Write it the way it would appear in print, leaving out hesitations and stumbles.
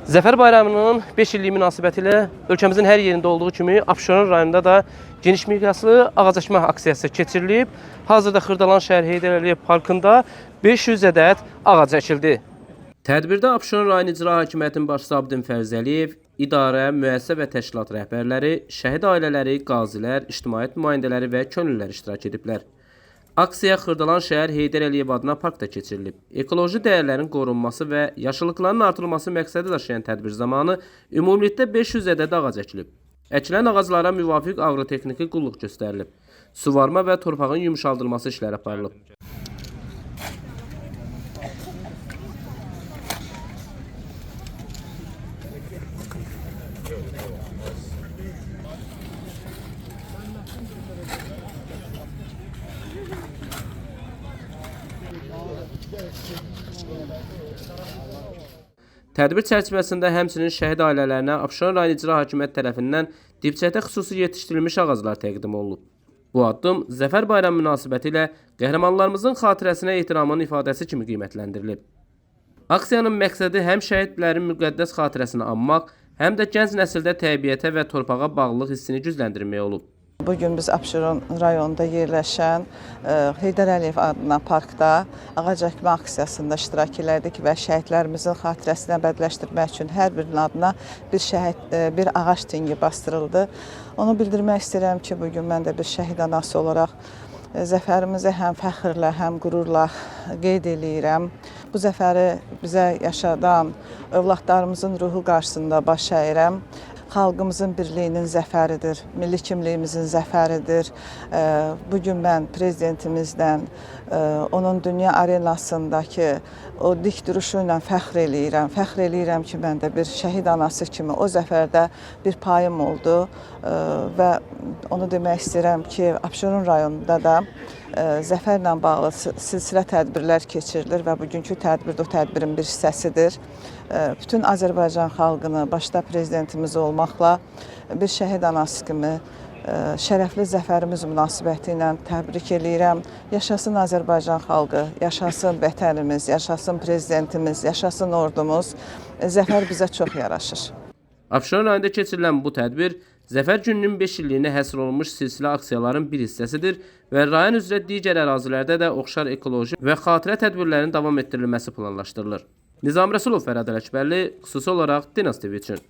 Zəfər Bayramının 5 illiyi münasibətilə ölkəmizin hər yerində olduğu kimi Abşeron rayonunda da geniş miqyaslı ağacəkmə aksiyası keçirilib. Hazırda Xırdalan şəhər Heydər Əliyev parkında 500 ədəd ağac əkildi. Tədbirdə Abşeron rayon İcra Hakimiyyətinin başçısı Abdin Fərzəliyev, idarə, müəssisə və təşkilat rəhbərləri, şəhid ailələri, qazilər, ictimaiyyət nümayəndələri və könüllülər iştirak ediblər. Aksiya Xırdalan şəhər Heydər Əliyev adına parkda keçirilib. Ekoloji dəyərlərin qorunması və yaşıllıqların artırılması məqsədi daşıyan tədbir zamanı ümumilikdə 500 ədəd ağac əkilib. Əkilən ağaclara müvafiq aqrotexniki qulluq göstərilib. Suvarma və torpağın yumşaldılması işləri aparılıb. Tədbir çərçivəsində həmçinin şəhid ailələrinə Abşeron rayon İcra Hakimiyyəti tərəfindən dibçəkdə xüsusi yetişdirilmiş ağaclar təqdim olunub. Bu addım Zəfər Bayramı münasibətilə qəhrəmanlarımızın xatirəsinə ehtiramın ifadəsi kimi qiymətləndirilib. Aksiyanın məqsədi həm şəhidlərin müqəddəs xatirəsini anmaq, həm də gənc nəsildə təbiətə və torpağa bağlılıq hissini gücləndirmək olub. Bugün biz Abşeron rayonunda yerləşən Heydər Əliyev adına parkda ağac əkmə aksiyasında iştirak elədik və şəhidlərimizin xatirəsini əbədiləşdirmək üçün hər birinin adına bir ağac tingi bastırıldı. Onu bildirmək istəyirəm ki, bugün mən də bir şəhid anası olaraq zəfərimizi həm fəxrlə, həm qürurla qeyd eləyirəm. Bu zəfəri bizə yaşadan övladlarımızın ruhu qarşısında baş əyirəm. Xalqımızın birliyinin zəfəridir, milli kimliyimizin zəfəridir. Bugün mən prezidentimizdən, onun dünya arenasındakı o dik duruşu ilə fəxr eləyirəm. Fəxr eləyirəm ki, mən də bir şəhid anası kimi o zəfərdə bir payım oldu və onu demək istəyirəm ki, Abşeron rayonunda da zəfərlə bağlı silsilə tədbirlər keçirilir və bugünkü tədbir də o tədbirin bir hissəsidir. Bütün Azərbaycan xalqını, başda prezidentimiz olmaqla bir şəhid anası kimi şərəfli zəfərimiz münasibəti ilə təbrik eləyirəm. Yaşasın Azərbaycan xalqı, yaşasın vətənimiz, yaşasın prezidentimiz, yaşasın ordumuz. Zəfər bizə çox yaraşır. Abşeron rayonunda keçirilən bu tədbir Zəfər gününün 5 illiyinə həsr olunmuş silsilə aksiyaların bir hissəsidir və rayon üzrə digər ərazilərdə də oxşar ekoloji və xatirə tədbirlərinin davam etdirilməsi planlaşdırılır. Nizami Rəsulov, Fərad Ələkbərli, xüsusi olaraq Dinas TV üçün.